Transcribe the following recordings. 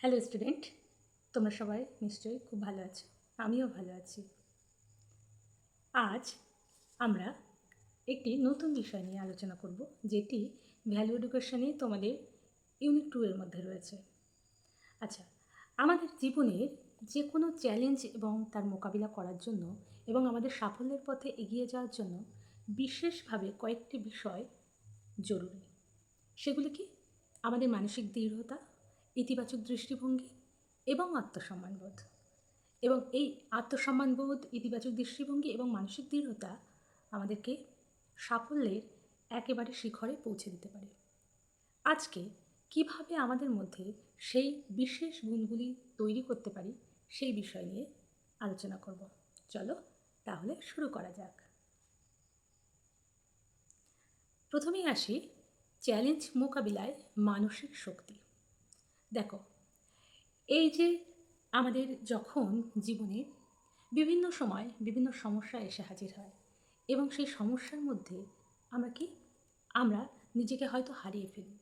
Hello student, তোমরা সবাই নিশ্চয়ই খুব ভালো আছো। আমিও ভালো আছি। আজ আমরা একটি নতুন বিষয় নিয়ে আলোচনা করব, যেটি ভ্যালু এডুকেশনে তোমাদের ইউনিট 2 এর মধ্যে রয়েছে। আচ্ছা, আমাদের জীবনের যে কোনো চ্যালেঞ্জ এবং তার মোকাবিলা করার জন্য এবং আমাদের সাফল্যের পথে এগিয়ে যাওয়ার জন্য বিশেষভাবে কয়েকটি বিষয় জরুরি। সেগুলি কি? আমাদের মানসিক দৃঢ়তা, ইতিবাচক দৃষ্টিভঙ্গি এবং আত্মসম্মানবোধ। এবং এই আত্মসম্মানবোধ, ইতিবাচক দৃষ্টিভঙ্গি এবং মানসিক দৃঢ়তা আমাদেরকে সাফল্যের একেবারে শিখরে পৌঁছে দিতে পারে। আজকে কিভাবে আমাদের মধ্যে সেই বিশেষ গুণগুলি তৈরি করতে পারি সেই বিষয় নিয়ে আলোচনা করব। চলো তাহলে শুরু করা যাক। প্রথমেই আসি চ্যালেঞ্জ মোকাবিলায় মানসিক শক্তি। দেখো, এই যে আমাদের যখন জীবনে বিভিন্ন সময় বিভিন্ন সমস্যা এসে হাজির হয় এবং সেই সমস্যার মধ্যে আমরা নিজেকে হয়তো হারিয়ে ফেলি।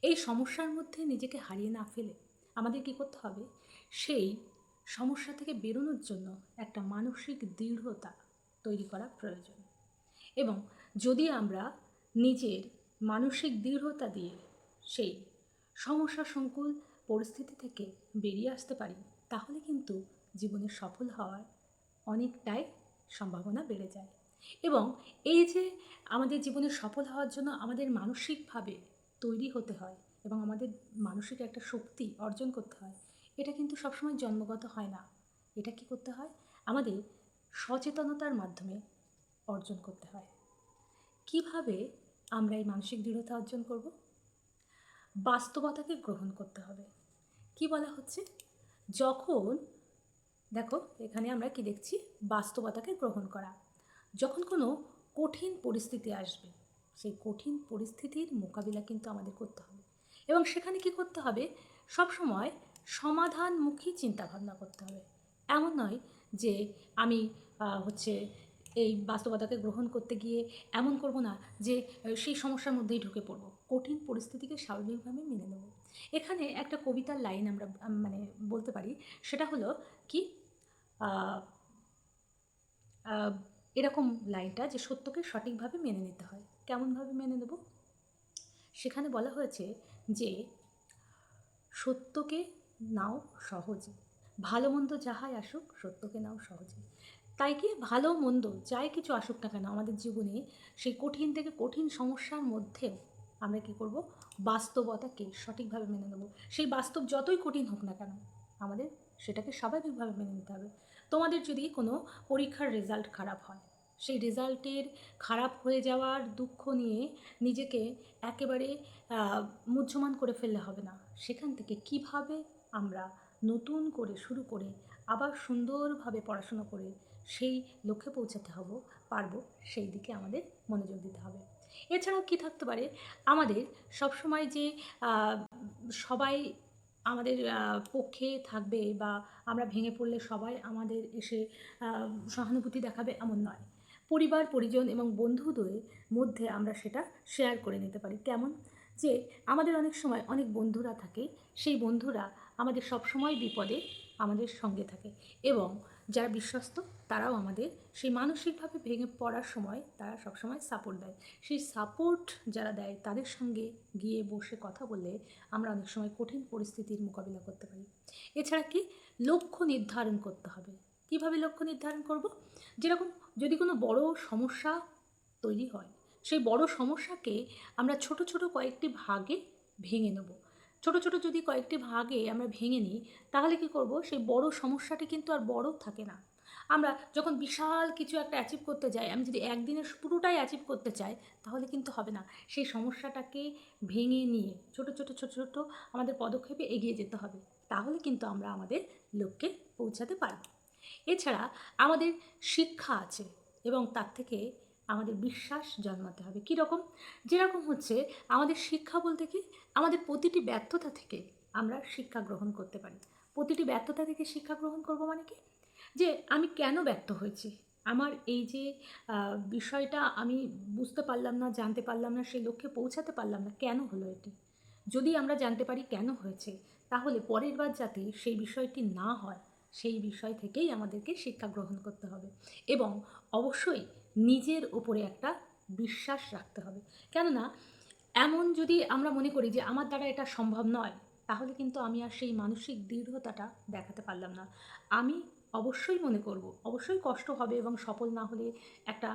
এই সমস্যার মধ্যে নিজেকে হারিয়ে না ফেলে আমাদের কী করতে হবে? সেই সমস্যা থেকে বেরোনোর জন্য একটা মানসিক দৃঢ়তা তৈরি করা প্রয়োজন। এবং যদি আমরা নিজের মানসিক দৃঢ়তা দিয়ে সেই সমস্যা সংকুল পরিস্থিতি থেকে বেরিয়ে আসতে পারি, তাহলে কিন্তু জীবনে সফল হওয়ার অনেকটাই সম্ভাবনা বেড়ে যায়। এবং এই যে আমাদের জীবনে সফল হওয়ার জন্য আমাদের মানসিকভাবে তৈরি হতে হয় এবং আমাদের মানসিক একটা শক্তি অর্জন করতে হয়, এটা কিন্তু সবসময় জন্মগত হয় না। এটা কি করতে হয়? আমাদের সচেতনতার মাধ্যমে অর্জন করতে হয়। কিভাবে আমরা এই মানসিক দৃঢ়তা অর্জন করব? বাস্তবতাকে গ্রহণ করতে হবে। কি বলা হচ্ছে? যখন দেখো, এখানে আমরা কি দেখছি? বাস্তবতাকে গ্রহণ করা। যখন কোনো কঠিন পরিস্থিতি আসবে, সেই কঠিন পরিস্থিতির মোকাবিলা কিন্তু আমাদের করতে হবে। এবং সেখানে কি করতে হবে? সবসময় সমাধানমুখী চিন্তাভাবনা করতে হবে। এমন নয় যে আমি হচ্ছে এই বাস্তবতাকে গ্রহণ করতে গিয়ে এমন করব না যে সেই সমস্যার মধ্যেই ঢুকে পড়ব। কঠিন পরিস্থিতিকে স্বাভাবিকভাবে মেনে নেব। এখানে একটা কবিতার লাইন আমরা মানে বলতে পারি, সেটা হলো কি এরকম লাইনটা, যে সত্যকে সঠিকভাবে মেনে নিতে হয়। কেমনভাবে মেনে নেব? সেখানে বলা হয়েছে যে সত্যকে নাও সহজে, ভালো মন্দ যাহাই আসুক সত্যকে নাও সহজে। তাই কি, ভালো মন্দ যাই কিছু আসুক না কেন আমাদের জীবনে, সেই কঠিন থেকে কঠিন সমস্যার মধ্যেও আমরা কি করব? বাস্তবতাকে সঠিকভাবে মেনে নেব। সেই বাস্তব যতই কঠিন হোক না কেন, আমাদের সেটাকে স্বাভাবিকভাবে মেনে নিতে হবে। তোমাদের যদি কোনো পরীক্ষার রেজাল্ট খারাপ হয়, সেই রেজাল্টের খারাপ হয়ে যাওয়ার দুঃখ নিয়ে নিজেকে একেবারে মুহ্যমান করে ফেললে হবে না। সেখান থেকে কিভাবে আমরা নতুন করে শুরু করে আবার সুন্দরভাবে পড়াশুনো করে সেই লক্ষ্যে পৌঁছাতে পারবো, সেই দিকে আমাদের মনোযোগ দিতে হবে। এছাড়াও কি থাকতে পারে? আমাদের সবসময় যে সবাই আমাদের পক্ষে থাকবে বা আমরা ভেঙে পড়লে সবাই আমাদের এসে সহানুভূতি দেখাবে, এমন নয়। পরিবার, পরিজন এবং বন্ধুদের মধ্যে আমরা সেটা শেয়ার করে নিতে পারি। কেমন? যে আমাদের অনেক সময় অনেক বন্ধুরা থাকে, সেই বন্ধুরা আমাদের সবসময় বিপদে আমাদের সঙ্গে থাকে এবং যারা বিশ্বস্ত তারাও আমাদের সেই মানসিকভাবে ভেঙে পড়ার সময় তারা সবসময় সাপোর্ট দেয়। সেই সাপোর্ট যারা দেয় তাদের সঙ্গে গিয়ে বসে কথা বললে আমরা অনেক সময় কঠিন পরিস্থিতির মোকাবিলা করতে পারি। এছাড়া কি? লক্ষ্য নির্ধারণ করতে হবে। কিভাবে লক্ষ্য নির্ধারণ করব? যেরকম যদি কোনো বড় সমস্যা তৈরি হয়, সেই বড় সমস্যাকে আমরা ছোট ছোট কয়েকটি ভাগে ভেঙে নেব। ছোট ছোট যদি কয়েকটি ভাগে আমরা ভেঙে নিই, তাহলে কি করব? সেই বড় সমস্যাটি কিন্তু আর বড় থাকে না। আমরা যখন বিশাল কিছু একটা অ্যাচিভ করতে যাই, আমি যদি একদিনের পুরোটাই অ্যাচিভ করতে চাই, তাহলে কিন্তু হবে না। সেই সমস্যাটাকে ভেঙে নিয়ে ছোট ছোট ছোট ছোট আমাদের পদক্ষেপে এগিয়ে যেতে হবে। তাহলে কিন্তু আমরা আমাদের লক্ষ্যে পৌঁছাতে পারব। এছাড়া আমাদের শিক্ষা আছে এবং তার থেকে আমাদের বিশ্বাস জন্মাতে হবে। কীরকম? যেরকম হচ্ছে আমাদের শিক্ষা বলতে কি, আমাদের প্রতিটি ব্যর্থতা থেকে আমরা শিক্ষা গ্রহণ করতে পারি। প্রতিটি ব্যর্থতা থেকে শিক্ষা গ্রহণ করব মানে কি? যে আমি কেন ব্যর্থ হয়েছি, আমার এই যে বিষয়টা আমি বুঝতে পারলাম না, জানতে পারলাম না, সেই লক্ষ্যে পৌঁছাতে পারলাম না, কেন হলো এটি? যদি আমরা জানতে পারি কেন হয়েছে, তাহলে পরের বার যাতে সেই বিষয়টি না হয়, সেই বিষয় থেকেই আমাদেরকে শিক্ষা গ্রহণ করতে হবে এবং অবশ্যই নিজের ওপরে একটা বিশ্বাস রাখতে হবে। কেননা এমন যদি আমরা মনে করি যে আমার দ্বারা এটা সম্ভব নয়, তাহলে কিন্তু আমি আর সেই মানসিক দৃঢ়তাটা দেখাতে পারলাম না। আমি অবশ্যই মনে করব, অবশ্যই কষ্ট হবে এবং সফল না হলে একটা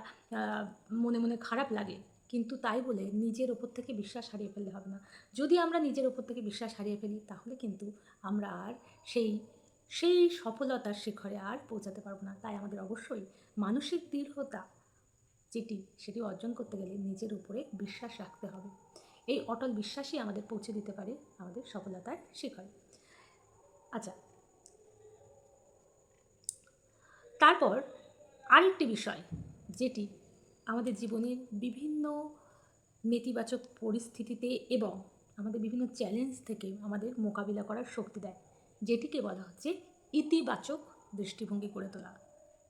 মনে মনে খারাপ লাগে, কিন্তু তাই বলে নিজের ওপর থেকে বিশ্বাস হারিয়ে ফেললে হবে না। যদি আমরা নিজের ওপর থেকে বিশ্বাস হারিয়ে ফেলি, তাহলে কিন্তু আমরা আর সেই সেই সফলতার শিখরে আর পৌঁছাতে পারবো না। তাই আমাদের অবশ্যই মানসিক দৃঢ়তা সেটি অর্জন করতে গেলে নিজের উপরে বিশ্বাস রাখতে হবে। এই অটল বিশ্বাসই আমাদের পৌঁছে দিতে পারে আমাদের সফলতার শিখরে। আচ্ছা, তারপর আরেকটি বিষয় যেটি আমাদের জীবনের বিভিন্ন নেতিবাচক পরিস্থিতিতে এবং আমাদের বিভিন্ন চ্যালেঞ্জ থেকে আমাদের মোকাবিলা করার শক্তি দেয়, যেটিকে বলা হচ্ছে ইতিবাচক দৃষ্টিভঙ্গি করে তোলা।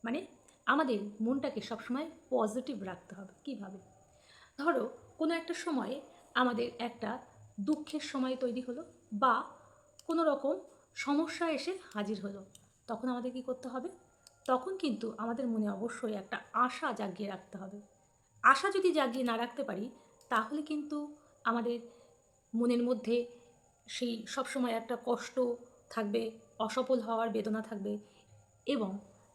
মানে আমাদের মনটাকে সবসময় পজিটিভ রাখতে হবে। কীভাবে? ধরো কোনো একটা সময়ে আমাদের একটা দুঃখের সময় তৈরি হলো বা কোনো রকম সমস্যা এসে হাজির হলো, তখন আমাদের কী করতে হবে? তখন কিন্তু আমাদের মনে অবশ্যই একটা আশা জাগিয়ে রাখতে হবে। আশা যদি জাগিয়ে না রাখতে পারি, তাহলে কিন্তু আমাদের মনের মধ্যে সেই সবসময় একটা কষ্ট থাকবে, অসফল হওয়ার বেদনা থাকবে এবং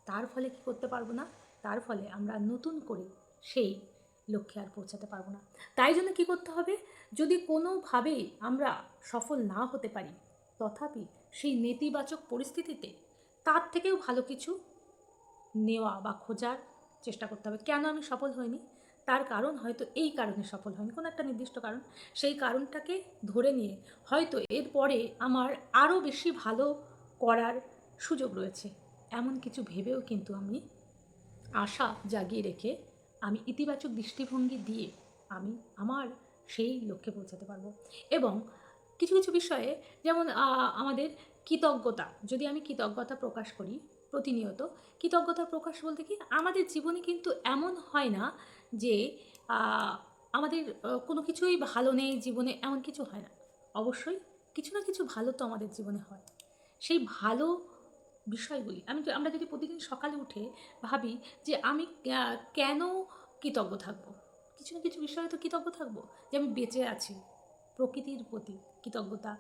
তার ফলে কী করতে পারবো না? তার ফলে আমরা নতুন করে সেই লক্ষ্যে আর পৌঁছাতে পারবো না। তাই জন্য কী করতে হবে? যদি কোনোভাবেই আমরা সফল না হতে পারি, তথাপি সেই নেতিবাচক পরিস্থিতিতে তার থেকেও ভালো কিছু নেওয়া বা খোঁজার চেষ্টা করতে হবে। কেন আমি সফল হইনি? তার কারণ হয়তো এই কারণে সফল হয়নি, কোনো একটা নির্দিষ্ট কারণ। সেই কারণটাকে ধরে নিয়ে হয়তো এরপরে আমার আরও বেশি ভালো করার সুযোগ রয়েছে, এমন কিছু ভেবেও কিন্তু আমি আশা জাগিয়ে রেখে আমি ইতিবাচক দৃষ্টিভঙ্গি দিয়ে আমি আমার সেই লক্ষ্যে পৌঁছাতে পারবো। এবং কিছু কিছু বিষয়ে যেমন আমাদের কৃতজ্ঞতা, যদি আমি কৃতজ্ঞতা প্রকাশ করি প্রতিনিয়ত, কৃতজ্ঞতা প্রকাশ বলতে কি, আমাদের জীবনে কিন্তু এমন হয় না যে আমাদের কোনো কিছুই ভালো নেই জীবনে, এমন কিছু হয় না। অবশ্যই কিছু না কিছু ভালো তো আমাদের জীবনে হয়। সেই ভালো বিষয়গুলি আমরা যদি প্রতিদিন সকালে উঠে ভাবি যে আমি কেন কৃতজ্ঞ থাকবো, কিছু না কিছু বিষয়ে তো কৃতজ্ঞ থাকবো, যে আমি বেঁচে আছি, প্রকৃতির প্রতি কৃতজ্ঞতা,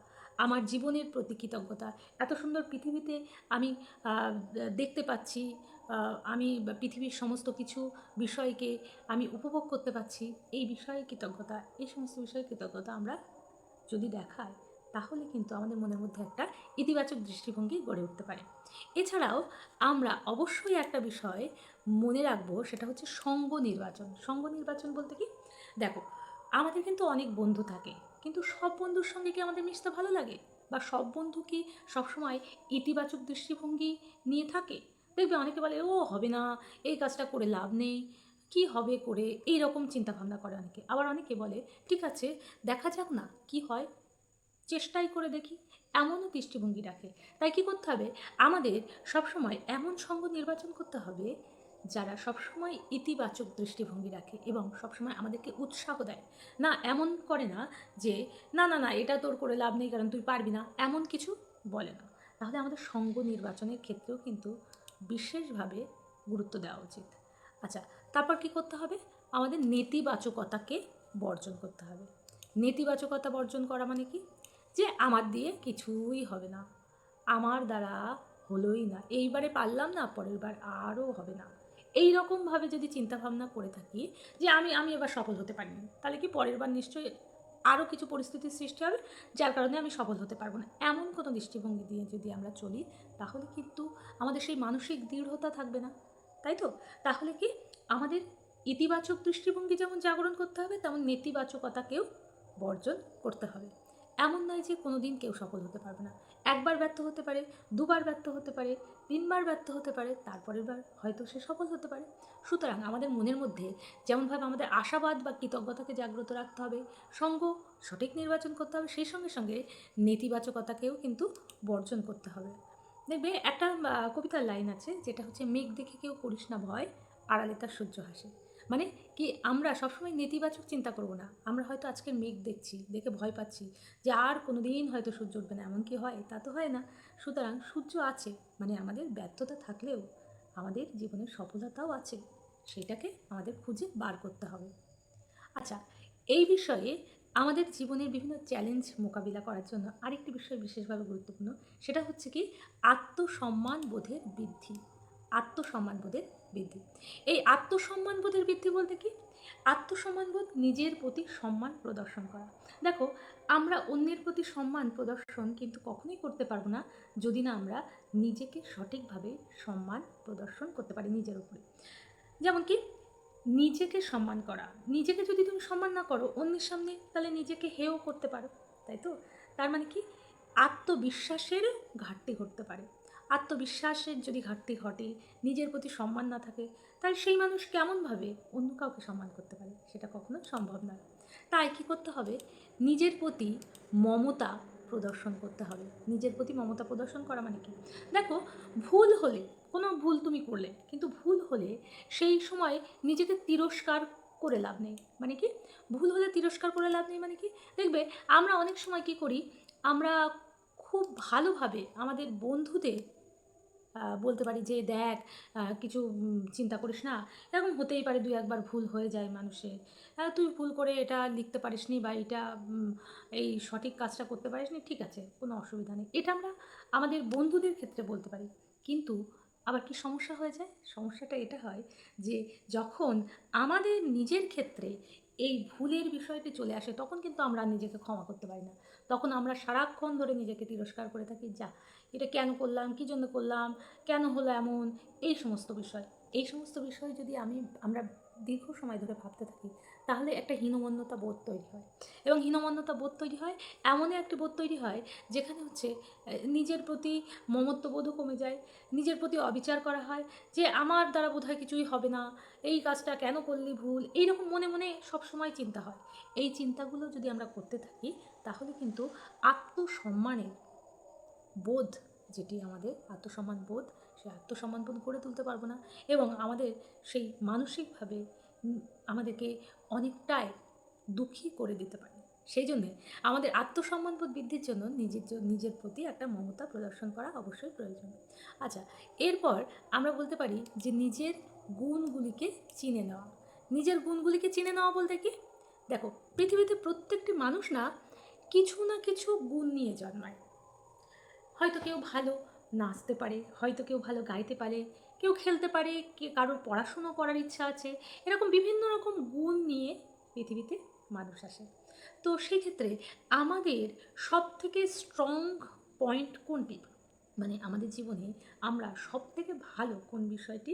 আমার জীবনের প্রতি কৃতজ্ঞতা, এত সুন্দর পৃথিবীতে আমি দেখতে পাচ্ছি, আমি পৃথিবীর সমস্ত কিছু বিষয়কে আমি উপভোগ করতে পারছি, এই বিষয়ে কৃতজ্ঞতা, এই সমস্ত বিষয়ে কৃতজ্ঞতা আমরা যদি দেখাই, তাহলে কিন্তু আমাদের মনের মধ্যে একটা ইতিবাচক দৃষ্টিভঙ্গি গড়ে উঠতে পারে। এছাড়াও আমরা অবশ্যই একটা বিষয় মনে রাখবো, সেটা হচ্ছে সঙ্গ নির্বাচন। সঙ্গ নির্বাচন বলতে কি, দেখো আমাদের কিন্তু অনেক বন্ধু থাকে, কিন্তু সব বন্ধুর সঙ্গে কি আমাদের মিশতে ভালো লাগে? বা সব বন্ধু কি সবসময় ইতিবাচক দৃষ্টিভঙ্গি নিয়ে থাকে? দেখবে অনেকে বলে ও হবে না, এই কাজটা করে লাভ নেই, কি হবে করে, এই রকম চিন্তাভাবনা করে অনেকে। আবার অনেকে বলে ঠিক আছে, দেখা যাক না কি হয়, চেষ্টাই করে দেখি, এমনও দৃষ্টিভঙ্গি রাখে। তাই কী করতে হবে? আমাদের সবসময় এমন সঙ্গ নির্বাচন করতে হবে যারা সবসময় ইতিবাচক দৃষ্টিভঙ্গি রাখে এবং সবসময় আমাদেরকে উৎসাহ দেয়। না এমন করে না যে না না না এটা তোর করে লাভ নেই কারণ তুই পারবি না, এমন কিছু বলে না। তাহলে আমাদের সঙ্গ নির্বাচনের ক্ষেত্রেও কিন্তু বিশেষভাবে গুরুত্ব দেওয়া উচিত। আচ্ছা, তারপর কি করতে হবে? আমাদের নেতিবাচকতাকে বর্জন করতে হবে। নেতিবাচকতা বর্জন করা মানে কি? যে আমার দিয়ে কিছুই হবে না, আমার দ্বারা হলোই না, এইবারে পারলাম না, পরের বার আরও হবে না, এই রকমভাবে যদি চিন্তাভাবনা করে থাকি যে আমি আমি এবার সফল হতে পারিনি, তাহলে কি পরের বার নিশ্চয়ই আরও কিছু পরিস্থিতির সৃষ্টি হবে যার কারণে আমি সফল হতে পারবো না, এমন কোনো দৃষ্টিভঙ্গি দিয়ে যদি আমরা চলি, তাহলে কিন্তু আমাদের সেই মানসিক দৃঢ়তা থাকবে না, তাই তো? তাহলে কি আমাদের ইতিবাচক দৃষ্টিভঙ্গি যেমন জাগরণ করতে হবে, তেমন নেতিবাচকতাকেও বর্জন করতে হবে। এমন নয় যে কোনো দিন কেউ সফল হতে পারবে না, একবার ব্যর্থ হতে পারে, দুবার ব্যর্থ হতে পারে, তিনবার ব্যর্থ হতে পারে, তারপরের বার হয়তো সে সফল হতে পারে। সুতরাং আমাদের মনের মধ্যে যেমনভাবে আমাদের আশাবাদ বা কৃতজ্ঞতাকে জাগ্রত রাখতে হবে, সঙ্গ সঠিক নির্বাচন করতে হবে, সেই সঙ্গে সঙ্গে নেতিবাচকতাকেও কিন্তু বর্জন করতে হবে। দেখবে একটা কবিতার লাইন আছে যেটা হচ্ছে, মেঘ দেখে কেউ করিস না ভয়, আড়ালে তার সূর্য হাসে। মানে কি, আমরা সবসময় নেতিবাচক চিন্তা করব না। আমরা হয়তো আজকের মেঘ দেখছি, দেখে ভয় পাচ্ছি যে আর কোনো দিন হয়তো সূর্য উঠবে না, এমন কি হয়? তা তো হয় না। সুতরাং সূর্য আছে, মানে আমাদের ব্যর্থতা থাকলেও আমাদের জীবনের সফলতাও আছে, সেটাকে আমাদের খুঁজে বার করতে হবে। আচ্ছা, এই বিষয়ে আমাদের জীবনের বিভিন্ন চ্যালেঞ্জ মোকাবিলা করার জন্য আরেকটি বিষয় বিশেষভাবে গুরুত্বপূর্ণ, সেটা হচ্ছে কি আত্মসম্মান বোধের বৃদ্ধি। আত্মসম্মান বোধের বৃদ্ধি। এই আত্মসম্মান বোধের বৃদ্ধি বলতে কি, আত্মসম্মান বোধ নিজের প্রতি সম্মান প্রদর্শন করা। দেখো, আমরা অন্যের প্রতি সম্মান প্রদর্শন কিন্তু কখনোই করতে পারবো না যদি না আমরা নিজেকে সঠিকভাবে সম্মান প্রদর্শন করতে পারি নিজের উপরে। যেমন কি, নিজেকে সম্মান করা, নিজেকে যদি তুমি সম্মান না করো অন্যের সামনে, তাহলে নিজেকে হেয় করতে পারো, তাই তো? তার মানে কি, আত্মবিশ্বাসেরও ঘাটতি ঘটতে পারে। আত্মবিশ্বাসের যদি ঘাটতি ঘটে, নিজের প্রতি সম্মান না থাকে, তাহলে সেই মানুষ কেমনভাবে অন্য কাউকে সম্মান করতে পারে? সেটা কখনো সম্ভব নয়। তাই কী করতে হবে, নিজের প্রতি মমতা প্রদর্শন করতে হবে। নিজের প্রতি মমতা প্রদর্শন করা মানে কি, দেখো, ভুল হলে, কোনো ভুল তুমি করলে, কিন্তু ভুল হলে সেই সময় নিজেকে তিরস্কার করে লাভ নেই। মানে কি, ভুল হলে তিরস্কার করে লাভ নেই মানে কি, দেখবে আমরা অনেক সময় কি করি, আমরা খুব ভালোভাবে আমাদের বন্ধুদের বলতে পারি যে দেখ, কিছু চিন্তা করিস না, এরকম হতেই পারে, দুই একবার ভুল হয়ে যায় মানুষের, তুই ভুল করে এটা লিখতে পারিসনি বা এটা এই সঠিক কাজটা করতে পারিসনি, ঠিক আছে, কোনো অসুবিধা নেই, এটা আমরা আমাদের বন্ধুদের ক্ষেত্রে বলতে পারি। কিন্তু আবার কি সমস্যা হয়ে যায়, সমস্যাটা এটা হয় যে যখন আমাদের নিজের ক্ষেত্রে এই ভুলের বিষয়টি চলে আসে, তখন কিন্তু আমরা নিজেকে ক্ষমা করতে পারি না। তখন আমরা সারাক্ষণ ধরে নিজেকে তিরস্কার করে থাকি, যা, এটা কেন করলাম, কী জন্য করলাম, কেন হলো এমন, এই সমস্ত বিষয়। এই সমস্ত বিষয় যদি আমরা দীর্ঘ সময় ধরে ভাবতে থাকি, তাহলে একটা হীনমন্যতা বোধ তৈরি হয়। এবং হীনমন্যতা বোধ তৈরি হয়, এমনই একটি বোধ তৈরি হয় যেখানে হচ্ছে নিজের প্রতি মমত্ববোধও কমে যায়, নিজের প্রতি অবিচার করা হয়, যে আমার দ্বারা বোধহয় কিছুই হবে না, এই কাজটা কেন করলি ভুল, এইরকম মনে মনে সবসময় চিন্তা হয়। এই চিন্তাগুলো যদি আমরা করতে থাকি, তাহলে কিন্তু আত্মসম্মানের বোধ, যেটি আমাদের আত্মসম্মান বোধ, সেই আত্মসম্মান বোধ গড়ে তুলতে পারবো না, এবং আমাদের সেই মানসিকভাবে আমাদেরকে অনেকটাই দুঃখী করে দিতে পারে। সেই জন্যে আমাদের আত্মসম্মান বোধ বৃদ্ধির জন্য নিজের প্রতি একটা মমতা প্রদর্শন করা অবশ্যই প্রয়োজন। আচ্ছা, এরপর আমরা বলতে পারি যে নিজের গুণগুলিকে চিনে নেওয়া। নিজের গুণগুলিকে চিনে নেওয়া বলতে কি, দেখো, পৃথিবীতে প্রত্যেকটি মানুষ না কিছু না কিছু গুণ নিয়ে জন্মায়। হয়তো কেউ ভালো নাচতে পারে, হয়তো কেউ ভালো গাইতে পারে, কেউ খেলতে পারে, কারোর পড়াশুনো করার ইচ্ছা আছে, এরকম বিভিন্ন রকম গুণ নিয়ে পৃথিবীতে মানুষ আসে। তো সেক্ষেত্রে আমাদের সবথেকে স্ট্রং পয়েন্ট কোনটি, মানে আমাদের জীবনে আমরা সবথেকে ভালো কোন বিষয়টি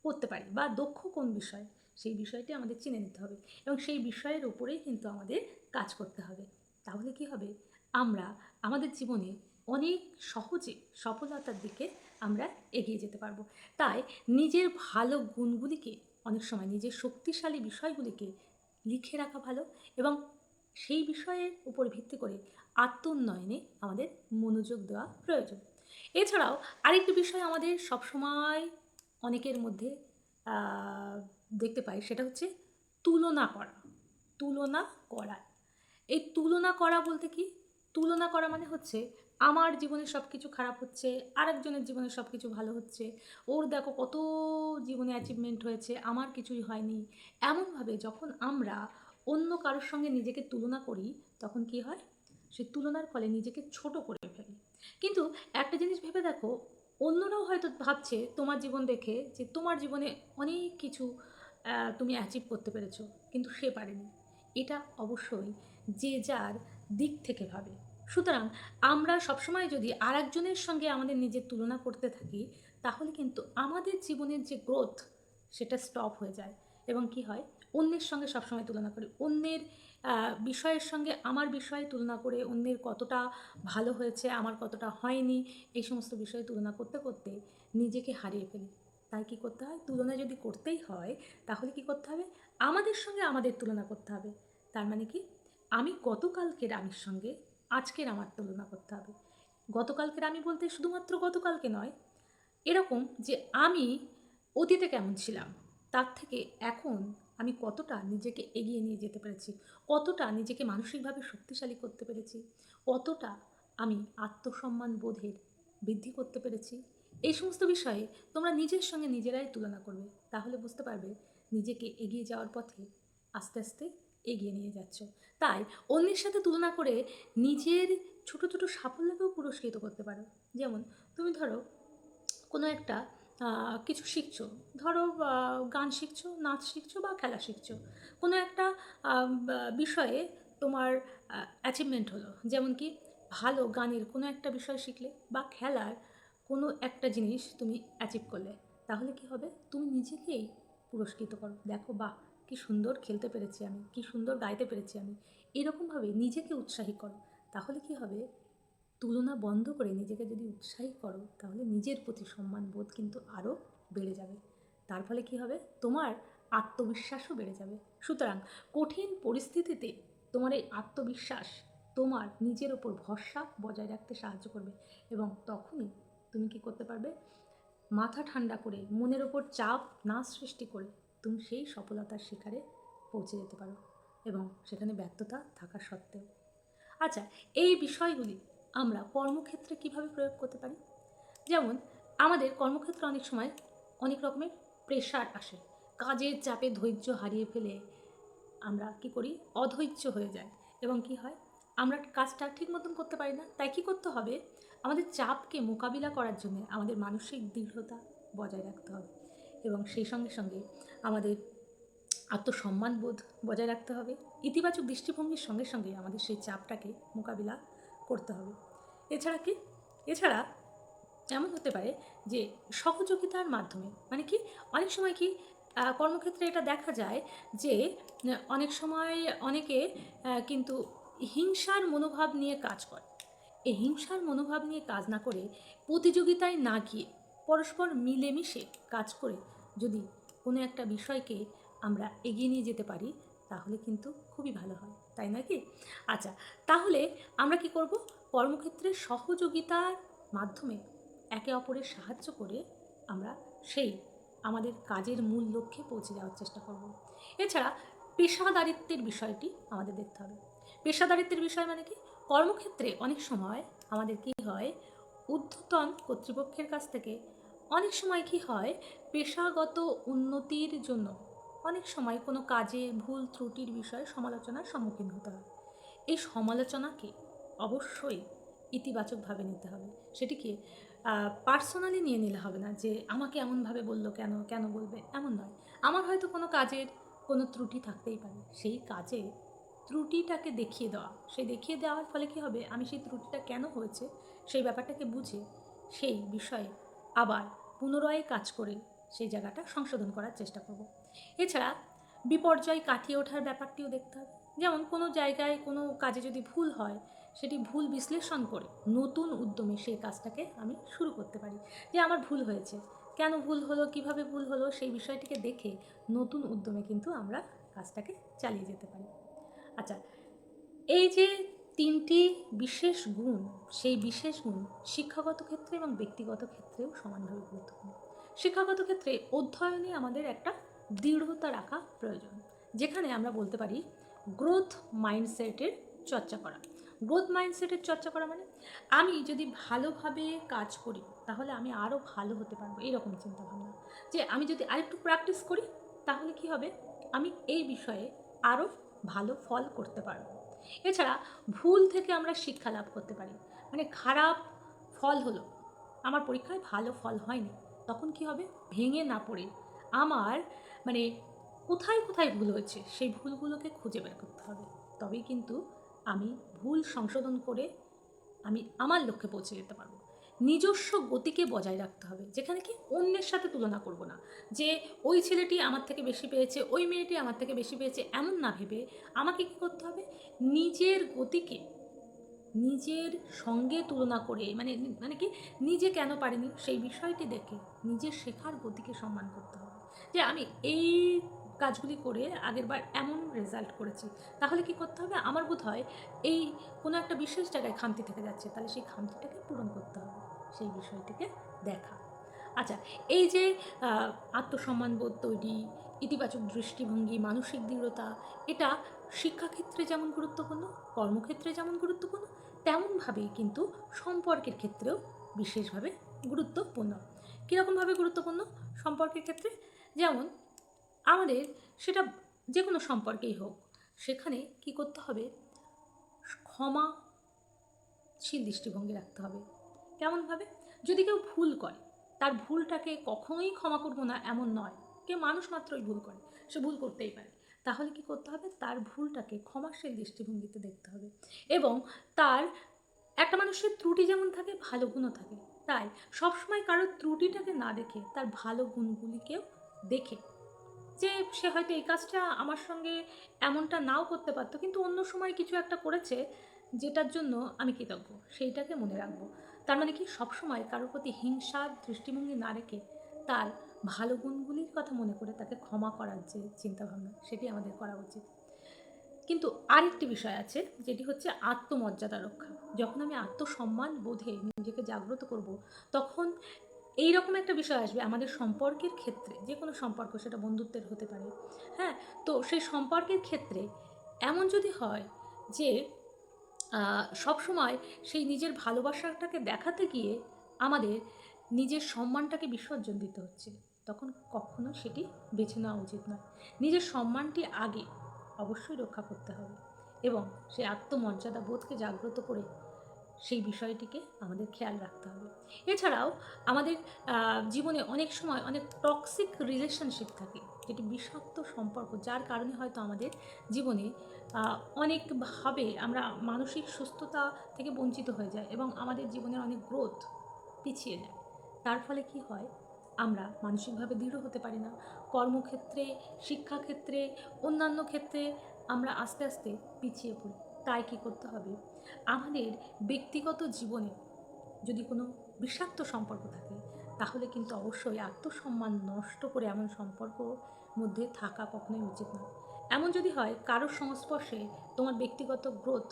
করতে পারি বা দক্ষ কোন বিষয়, সেই বিষয়টি আমাদের চিনে নিতে হবে, এবং সেই বিষয়ের উপরেই কিন্তু আমাদের কাজ করতে হবে। তাহলে কি হবে, আমরা আমাদের জীবনে অনেক সহজে সফলতার দিকে আমরা এগিয়ে যেতে পারবো। তাই নিজের ভালো গুণগুলিকে, অনেক সময় নিজের শক্তিশালী বিষয়গুলিকে লিখে রাখা ভালো, এবং সেই বিষয়ের উপর ভিত্তি করে আত্মোন্নয়নে আমাদের মনোযোগ দেওয়া প্রয়োজন। এছাড়াও আরেকটি বিষয় আমাদের সবসময় অনেকের মধ্যে দেখতে পাই, সেটা হচ্ছে তুলনা করা। তুলনা করা, এই তুলনা করা বলতে কি, তুলনা করা মানে হচ্ছে আমার জীবনে সব কিছু খারাপ হচ্ছে, আরেকজনের জীবনে সব কিছু ভালো হচ্ছে, ওর দেখো কত জীবনে অ্যাচিভমেন্ট হয়েছে, আমার কিছুই হয়নি। এমনভাবে যখন আমরা অন্য কারোর সঙ্গে নিজেকে তুলনা করি, তখন কি হয়, সেই তুলনার ফলে নিজেকে ছোট করে ফেলি। কিন্তু একটা জিনিস ভেবে দেখো, অন্যরাও হয়তো ভাবছে তোমার জীবন দেখে যে তোমার জীবনে অনেক কিছু তুমি অ্যাচিভ করতে পেরেছো, কিন্তু সে পারেনি। এটা অবশ্যই যে যার দিক থেকে ভাবে। সুতরাং আমরা সবসময় যদি আরেকজনের সঙ্গে আমাদের নিজের তুলনা করতে থাকি, তাহলে কিন্তু আমাদের জীবনের যে গ্রোথ, সেটা স্টপ হয়ে যায়। এবং কি হয়, অন্যের সঙ্গে সবসময় তুলনা করি, অন্যের বিষয়ের সঙ্গে আমার বিষয়ে তুলনা করে, অন্যের কতটা ভালো হয়েছে আমার কতটা হয়নি, এই সমস্ত বিষয়ে তুলনা করতে করতে নিজেকে হারিয়ে ফেলি। তাই কী করতে হয়, তুলনা যদি করতেই হয়, তাহলে কি করতে হবে, আমাদের সঙ্গে আমাদের তুলনা করতে হবে। তার মানে কি, আমি গতকালকের আমির সঙ্গে আজকের আমার তুলনা করতে হবে। গতকালকের আমি বলতে শুধুমাত্র গতকালকে নয়, এরকম যে আমি অতীতে কেমন ছিলাম, তার থেকে এখন আমি কতটা নিজেকে এগিয়ে নিয়ে যেতে পেরেছি, কতটা নিজেকে মানসিকভাবে শক্তিশালী করতে পেরেছি, কতটা আমি আত্মসম্মান বোধের বৃদ্ধি করতে পেরেছি, এই সমস্ত বিষয়ে তোমরা নিজের সঙ্গে নিজেরাই তুলনা করবে। তাহলে বুঝতে পারবে নিজেকে এগিয়ে যাওয়ার পথে আস্তে আস্তে এগিয়ে নিয়ে যাচ্ছ। তাই অন্যের সাথে তুলনা করে নিজের ছোট ছোট সাফল্যকেও পুরস্কৃত করতে পারো। যেমন তুমি ধরো কোনো একটা কিছু শিখছো, ধরো গান শিখছো, নাচ শিখছো বা খেলা শিখছো, কোনো একটা বিষয়ে তোমার অ্যাচিভমেন্ট হলো, যেমন কি ভালো গানের কোনো একটা বিষয় শিখলে বা খেলার কোনো একটা জিনিস তুমি অ্যাচিভ করলে, তাহলে কি হবে, তুমি নিজেকেই পুরস্কৃত করো, দেখো বাহ কি সুন্দর খেলতে পেরেছি আমি, কি সুন্দর গাইতে পেরেছি আমি, এরকমভাবে নিজেকে উৎসাহী করো। তাহলে কি হবে, তুলনা বন্ধ করে নিজেকে যদি উৎসাহী করো, তাহলে নিজের প্রতি সম্মান বোধ কিন্তু আরও বেড়ে যাবে। তার ফলে কি হবে, তোমার আত্মবিশ্বাসও বেড়ে যাবে। সুতরাং কঠিন পরিস্থিতিতে তোমার এই আত্মবিশ্বাস তোমার নিজের ওপর ভরসা বজায় রাখতে সাহায্য করবে, এবং তখনই তুমি কি করতে পারবে, মাথা ঠান্ডা করে মনের ওপর চাপ না সৃষ্টি করে তুমি সেই সফলতার শিখরে পৌঁছে যেতে পারো, এবং সেখানে ব্যর্থতা থাকা সত্ত্বেও। আচ্ছা, এই বিষয়গুলি আমরা কর্মক্ষেত্রে কিভাবে প্রয়োগ করতে পারি? যেমন আমাদের কর্মক্ষেত্রে অনেক সময় অনেক রকমের প্রেশার আসে, কাজের চাপে ধৈর্য হারিয়ে ফেলে আমরা কি করি, অধৈর্য হয়ে যায়, এবং কি হয়, আমরা কাজটা ঠিক মতন করতে পারি না। তাই কি করতে হবে, আমাদের চাপকে মোকাবিলা করার জন্য আমাদের মানসিক দৃঢ়তা বজায় রাখতে হবে, এবং সেই সঙ্গে সঙ্গে আমাদের আত্মসম্মান বোধ বজায় রাখতে হবে। ইতিবাচক দৃষ্টিভঙ্গির সঙ্গে সঙ্গে আমাদের সেই চাপটাকে মোকাবিলা করতে হবে। এছাড়া কি, এছাড়া এমন হতে পারে যে সহযোগিতার মাধ্যমে, মানে কি, অনেক সময় কি কর্মক্ষেত্রে এটা দেখা যায় যে অনেক সময় অনেকে কিন্তু হিংসার মনোভাব নিয়ে কাজ করে। এই হিংসার মনোভাব নিয়ে কাজ না করে, প্রতিযোগিতায় না গিয়ে পরস্পর মিলেমিশে কাজ করে যদি কোনো একটা বিষয়কে আমরা এগিয়ে নিয়ে যেতে পারি, তাহলে কিন্তু খুবই ভালো হয়, তাই নাকি? আচ্ছা, তাহলে আমরা কি করব, কর্মক্ষেত্রে সহযোগিতার মাধ্যমে একে অপরের সাহায্য করে আমরা সেই আমাদের কাজের মূল লক্ষ্যে পৌঁছে যাওয়ার চেষ্টা করব। এছাড়া পেশাদারিত্বের বিষয়টি আমাদের দেখতে হবে। পেশাদারিত্বের বিষয় মানে কি, কর্মক্ষেত্রে অনেক সময় আমাদের কি হয়, ঊর্ধ্বতন কর্তৃপক্ষের কাছ থেকে অনেক সময় কি হয়, পেশাগত উন্নতির জন্য অনেক সময় কোনো কাজে ভুল ত্রুটির বিষয়ে সমালোচনার সম্মুখীন হতে হয়। এই সমালোচনাকে অবশ্যই ইতিবাচকভাবে নিতে হবে। সেটিকে পার্সোনালি নিয়ে নিলে হবে না, যে আমাকে এমনভাবে বললো কেন, কেন বলবে, এমন নয়। আমার হয়তো কোনো কাজের কোনো ত্রুটি থাকতেই পারে, সেই কাজে ত্রুটিটাকে দেখিয়ে দেওয়া, সেই দেখিয়ে দেওয়ার ফলে কী হবে, আমি সেই ত্রুটিটা কেন হয়েছে সেই ব্যাপারটাকে বুঝে সেই বিষয়ে আবার পুনরায় কাজ করে সেই জায়গাটা সংশোধন করার চেষ্টা করব। এছাড়া বিপর্যয় কাটিয়ে ওঠার ব্যাপারটিও দেখতে হবে। যেমন কোনো জায়গায় কোনো কাজে যদি ভুল হয়, সেটি ভুল বিশ্লেষণ করে নতুন উদ্যমে সেই কাজটাকে আমি শুরু করতে পারি, যে আমার ভুল হয়েছে, কেন ভুল হলো, কিভাবে ভুল হলো, সেই বিষয়টিকে দেখে নতুন উদ্যমে কিন্তু আমরা কাজটাকে চালিয়ে যেতে পারি। আচ্ছা, এই যে তিনটি বিশেষ গুণ, সেই বিশেষ গুণ শিক্ষাগত ক্ষেত্রে এবং ব্যক্তিগত ক্ষেত্রেও সমানভাবে গুরুত্বপূর্ণ। শিক্ষাগত ক্ষেত্রে অধ্যয়নে আমাদের একটা দৃঢ়তা রাখা প্রয়োজন, যেখানে আমরা বলতে পারি গ্রোথ মাইন্ডসেটের চর্চা করা। গ্রোথ মাইন্ডসেটের চর্চা করা মানে আমি যদি ভালোভাবে কাজ করি তাহলে আমি আরও ভালো হতে পারবো, এরকম চিন্তাভাবনা, যে আমি যদি আরেকটু প্র্যাকটিস করি তাহলে কি হবে, আমি এই বিষয়ে আরও ভালো ফল করতে পারবো। এছাড়া ভুল থেকে আমরা শিক্ষা লাভ করতে পারি, মানে খারাপ ফল হলো, আমার পরীক্ষায় ভালো ফল হয়নি, তখন কি হবে, ভেঙে না পড়ে আমার মানে কোথায় কোথায় ভুল হয়েছে সেই ভুলগুলোকে খুঁজে বের করতে হবে, তবেই কিন্তু আমি ভুল সংশোধন করে আমি আমার লক্ষ্যে পৌঁছে যেতে পারবো। নিজস্ব গতিকে বজায় রাখতে হবে, যেখানে কি অন্যের সাথে তুলনা করব না, যে ওই ছেলেটি আমার থেকে বেশি পেয়েছে, ওই মেয়েটি আমার থেকে বেশি পেয়েছে, এমন না ভেবে আমাকে কি করতে হবে, নিজের গতিকে নিজের সঙ্গে তুলনা করে, মানে মানে কি, নিজে কেন পারিনি সেই বিষয়টি দেখে নিজের শেখার গতিকে সম্মান করতে হবে, যে আমি এই কাজগুলি করে আগেরবার এমন রেজাল্ট করেছি, তাহলে কি করতে হবে, আমার বোধ হয় এই কোনো একটা বিশেষ জায়গায় খামতি থেকে যাচ্ছে, তাহলে সেই খামতিটাকে পূরণ করতে হবে, সেই বিষয়টিকে দেখা। আচ্ছা, এই যে আত্মসম্মানবোধ তৈরি, ইতিবাচক দৃষ্টিভঙ্গি, মানসিক দৃঢ়তা, এটা শিক্ষাক্ষেত্রে যেমন গুরুত্বপূর্ণ, কর্মক্ষেত্রে যেমন গুরুত্বপূর্ণ, তেমনভাবেই কিন্তু সম্পর্কের ক্ষেত্রেও বিশেষভাবে গুরুত্বপূর্ণ। কীরকমভাবে গুরুত্বপূর্ণ সম্পর্কের ক্ষেত্রে? যেমন আমাদের সেটা যে কোনো সম্পর্কেই হোক, সেখানে কি করতে হবে? ক্ষমাশীল দৃষ্টিভঙ্গি রাখতে হবে। কেমনভাবে? যদি কেউ ভুল করে, তার ভুলটাকে কখনোই ক্ষমা করব না এমন নয়। কেউ মানুষ মাত্রই ভুল করে, সে ভুল করতেই পারে। তাহলে কি করতে হবে? তার ভুলটাকে ক্ষমাশীল দৃষ্টিভঙ্গিতে দেখতে হবে। এবং তার একটা মানুষের ত্রুটি যেমন থাকে, ভালো গুণও থাকে। তাই সবসময় কারোর ত্রুটিটাকে না দেখে তার ভালো গুণগুলিকেও দেখে, যে সে হয়তো এই কাজটা আমার সঙ্গে এমনটা নাও করতে পারতো, কিন্তু অন্য সময় কিছু একটা করেছে যেটার জন্য আমি কৃতজ্ঞ, সেইটাকে মনে রাখবো। তার মানে কি, সবসময় কারোর প্রতি হিংসার দৃষ্টিভঙ্গি না রেখে তার ভালো গুণগুলির কথা মনে করে তাকে ক্ষমা করার যে চিন্তাভাবনা, সেটি আমাদের করা উচিত। কিন্তু আরেকটি বিষয় আছে, যেটি হচ্ছে আত্মমর্যাদা রক্ষা। যখন আমি আত্মসম্মান বোধে নিজেকে জাগ্রত করব, তখন এই রকম একটা বিষয় আসবে আমাদের সম্পর্কের ক্ষেত্রে, যে কোনো সম্পর্ক, সেটা বন্ধুত্বের হতে পারে, হ্যাঁ। তো সেই সম্পর্কের ক্ষেত্রে এমন যদি হয় যে সবসময় সেই নিজের ভালোবাসাটাকে দেখাতে গিয়ে আমাদের নিজের সম্মানটাকে বিসর্জন দিতে হচ্ছে, তখন কখনো সেটি বেছে নেওয়া উচিত নয়। নিজের সম্মানটি আগে অবশ্যই রক্ষা করতে হবে, এবং সেই আত্মমর্যাদা বোধকে জাগ্রত করে সেই বিষয়টিকে আমাদের খেয়াল রাখতে হবে। এছাড়াও আমাদের জীবনে অনেক সময় অনেক টক্সিক রিলেশনশিপ থাকে, যেটি বিষাক্ত সম্পর্ক, যার কারণে হয়তো আমাদের জীবনে অনেকভাবে আমরা মানসিক সুস্থতা থেকে বঞ্চিত হয়ে যাই, এবং আমাদের জীবনের অনেক গ্রোথ পিছিয়ে যায়। তার ফলে কি হয়? আমরা মানসিকভাবে দৃঢ় হতে পারি না। কর্মক্ষেত্রে, শিক্ষাক্ষেত্রে, অন্যান্য ক্ষেত্রে আমরা আস্তে আস্তে পিছিয়ে পড়ি। তাই কী করতে হবে? আমাদের ব্যক্তিগত জীবনে যদি কোনো বিষাক্ত সম্পর্ক থাকে, তাহলে কিন্তু অবশ্যই আত্মসম্মান নষ্ট করে এমন সম্পর্ক মধ্যে থাকা কখনোই উচিত নয়। এমন যদি হয় কারোর সংস্পর্শে তোমার ব্যক্তিগত গ্রোথ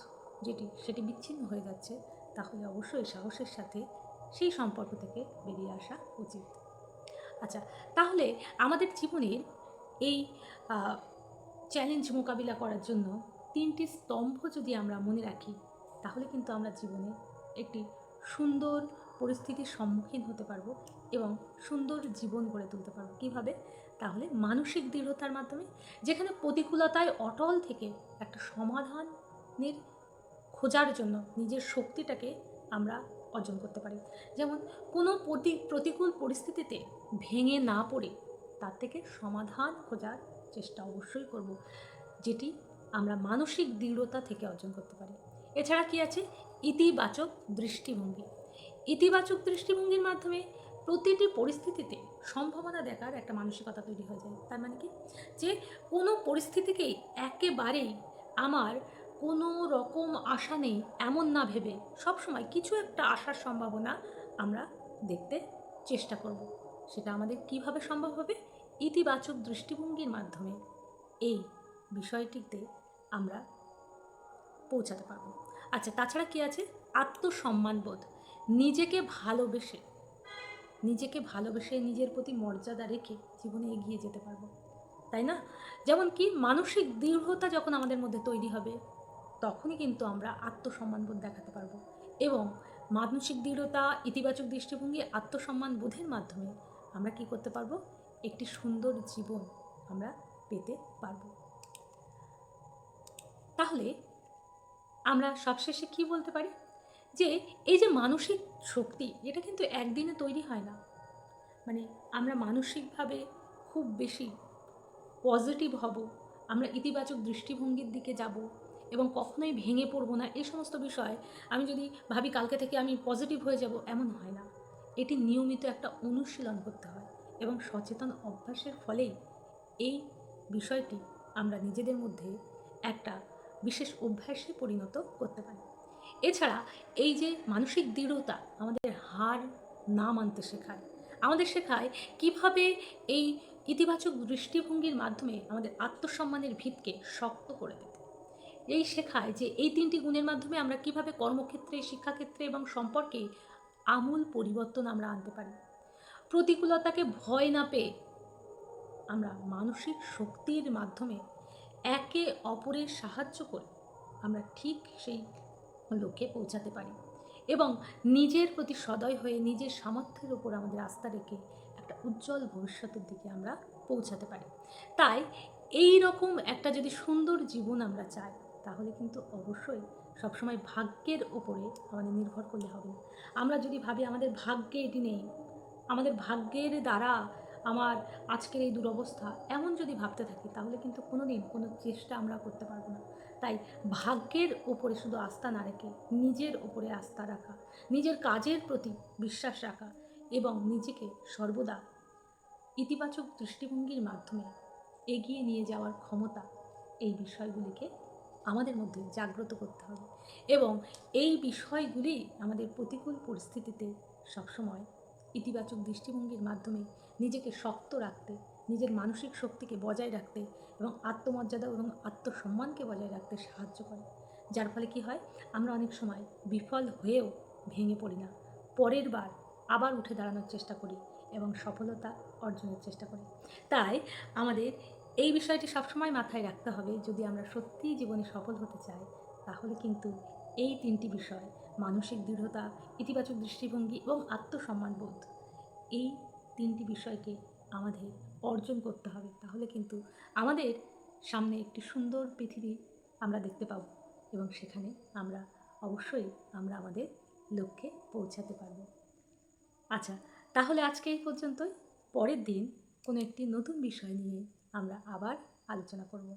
সেটি বিচ্ছিন্ন হয়ে যাচ্ছে, তাহলে অবশ্যই সাহসের সাথে সেই সম্পর্ক থেকে বেরিয়ে আসা উচিত। আচ্ছা, তাহলে আমাদের জীবনের এই চ্যালেঞ্জ মোকাবিলা করার জন্য 3টি স্তম্ভ যদি আমরা মনে রাখি, তাহলে কিন্তু আমরা জীবনে একটি সুন্দর পরিস্থিতির সম্মুখীন হতে পারবো এবং সুন্দর জীবন গড়ে তুলতে পারবো। কীভাবে? তাহলে মানসিক দৃঢ়তার মাধ্যমে, যেখানে প্রতিকূলতায় অটল থেকে একটা সমাধানের খোঁজার জন্য নিজের শক্তিটাকে আমরা অর্জন করতে পারি। যেমন কোনো প্রতিকূল পরিস্থিতিতে ভেঙে না পড়ে তার থেকে সমাধান খোঁজার চেষ্টা অবশ্যই করব, যেটি আমরা মানসিক দৃঢ়তা থেকে অর্জন করতে পারি। এছাড়া কি আছে? ইতিবাচক দৃষ্টিভঙ্গি। ইতিবাচক দৃষ্টিভঙ্গির মাধ্যমে প্রতিটি পরিস্থিতিতে সম্ভাবনা দেখার একটা মানসিকতা তৈরি হয়ে যায়। তার মানে কি, যে কোনো পরিস্থিতিকেই একেবারেই আমার কোনো রকম আশা নেই এমন না ভেবে সবসময় কিছু একটা আশার সম্ভাবনা আমরা দেখতে চেষ্টা করব। সেটা আমাদের কিভাবে সম্ভব হবে? ইতিবাচক দৃষ্টিভঙ্গির মাধ্যমে এই বিষয়টিতে আমরা পৌঁছাতে পারব। আচ্ছা, তাছাড়া কি আছে? আত্মসম্মানবোধ। নিজেকে ভালোবেসে নিজের প্রতি মর্যাদা রেখে জীবনে এগিয়ে যেতে পারবো, তাই না? যেমন কি, মানসিক দৃঢ়তা যখন আমাদের মধ্যে তৈরি হবে, তখনই কিন্তু আমরা আত্মসম্মানবোধ দেখাতে পারবো, এবং মানসিক দৃঢ়তা, ইতিবাচক দৃষ্টিভঙ্গি, আত্মসম্মান বোধের মাধ্যমে আমরা কি করতে পারবো? একটি সুন্দর জীবন আমরা পেতে পারবো। তাহলে আমরা সবশেষে কি বলতে পারি? যে এই যে মানসিক শক্তি, এটা কিন্তু একদিনে তৈরি হয় না। মানে আমরা মানসিকভাবে খুব বেশি পজিটিভ হব, আমরা ইতিবাচক দৃষ্টিভঙ্গির দিকে যাব এবং কখনোই ভেঙে পড়বো না, এই সমস্ত বিষয় আমি যদি ভাবি কালকে থেকে আমি পজিটিভ হয়ে যাব, এমন হয় না। এটি নিয়মিত একটা অনুশীলন করতে হয়, এবং সচেতন অভ্যাসের ফলেই এই বিষয়টি আমরা নিজেদের মধ্যে একটা বিশেষ অভ্যাসে পরিণত করতে পারি। এছাড়া এই যে মানসিক দৃঢ়তা আমাদের হার না মানতে শেখায়, আমাদের শেখায় কিভাবে এই ইতিবাচক দৃষ্টিভঙ্গির মাধ্যমে আমাদের আত্মসম্মানের ভিতকে শক্ত করে দিতে। এই শেখায় যে এই 3টি গুণের মাধ্যমে আমরা কিভাবে কর্মক্ষেত্রে, শিক্ষাক্ষেত্রে এবং সম্পর্কে আমূল পরিবর্তন আমরা আনতে পারি। প্রতিকূলতাকে ভয় না পেয়ে আমরা মানসিক শক্তির মাধ্যমে একে অপরের সাহায্য করে আমরা ঠিক সেই লক্ষ্যে পৌঁছাতে পারি এবং নিজের প্রতি সদয় হয়ে নিজের সামর্থ্যের ওপর আমাদের আস্থা রেখে একটা উজ্জ্বল ভবিষ্যতের দিকে আমরা পৌঁছাতে পারি। তাই এই রকম একটা যদি সুন্দর জীবন আমরা চাই, তাহলে কিন্তু অবশ্যই সবসময় ভাগ্যের ওপরে আমাদের নির্ভর করলে হবে না। আমরা যদি ভাবি আমাদের ভাগ্যে এটি নেই, আমাদের ভাগ্যের দ্বারা আমার আজকের এই দুরবস্থা, এমন যদি ভাবতে থাকি, তাহলে কিন্তু কোনো দিন কোনো চেষ্টা আমরা করতে পারবো না। তাই ভাগ্যের ওপরে শুধু আস্থা না রেখে নিজের ওপরে আস্থা রাখা, নিজের কাজের প্রতি বিশ্বাস রাখা এবং নিজেকে সর্বদা ইতিবাচক দৃষ্টিভঙ্গির মাধ্যমে এগিয়ে নিয়ে যাওয়ার ক্ষমতা, এই বিষয়গুলিকে আমাদের মধ্যে জাগ্রত করতে হবে এবং এই বিষয়গুলি আমাদের প্রতিকূল পরিস্থিতিতে সবসময় ইতিবাচক দৃষ্টিভঙ্গির মাধ্যমে নিজেকে শক্ত রাখতে, নিজের মানসিক শক্তিকে বজায় রাখতে এবং আত্মমর্যাদা এবং আত্মসম্মানকে বজায় রাখতে সাহায্য করে। যার ফলে কি হয়, আমরা অনেক সময় বিফল হয়েও ভেঙে পড়ি না, পরের বার আবার উঠে দাঁড়ানোর চেষ্টা করি এবং সফলতা অর্জনের চেষ্টা করি। তাই আমাদের এই বিষয়টি সবসময় মাথায় রাখতে হবে, যদি আমরা সত্যিই জীবনে সফল হতে চাই, তাহলে কিন্তু এই তিনটি বিষয়, মানসিক দৃঢ়তা, ইতিবাচক দৃষ্টিভঙ্গি এবং আত্মসম্মানবোধ, এই তিনটি বিষয়কে আমাদের অর্জন করতে হবে। তাহলে কিন্তু আমাদের সামনে একটি সুন্দর পৃথিবী আমরা দেখতে পাব এবং সেখানে আমরা অবশ্যই আমাদের লক্ষ্যে পৌঁছাতে পারব। আচ্ছা, তাহলে আজকে এই পর্যন্তই। পরের দিন কোনো একটি নতুন বিষয় নিয়ে আমরা আবার আলোচনা করব।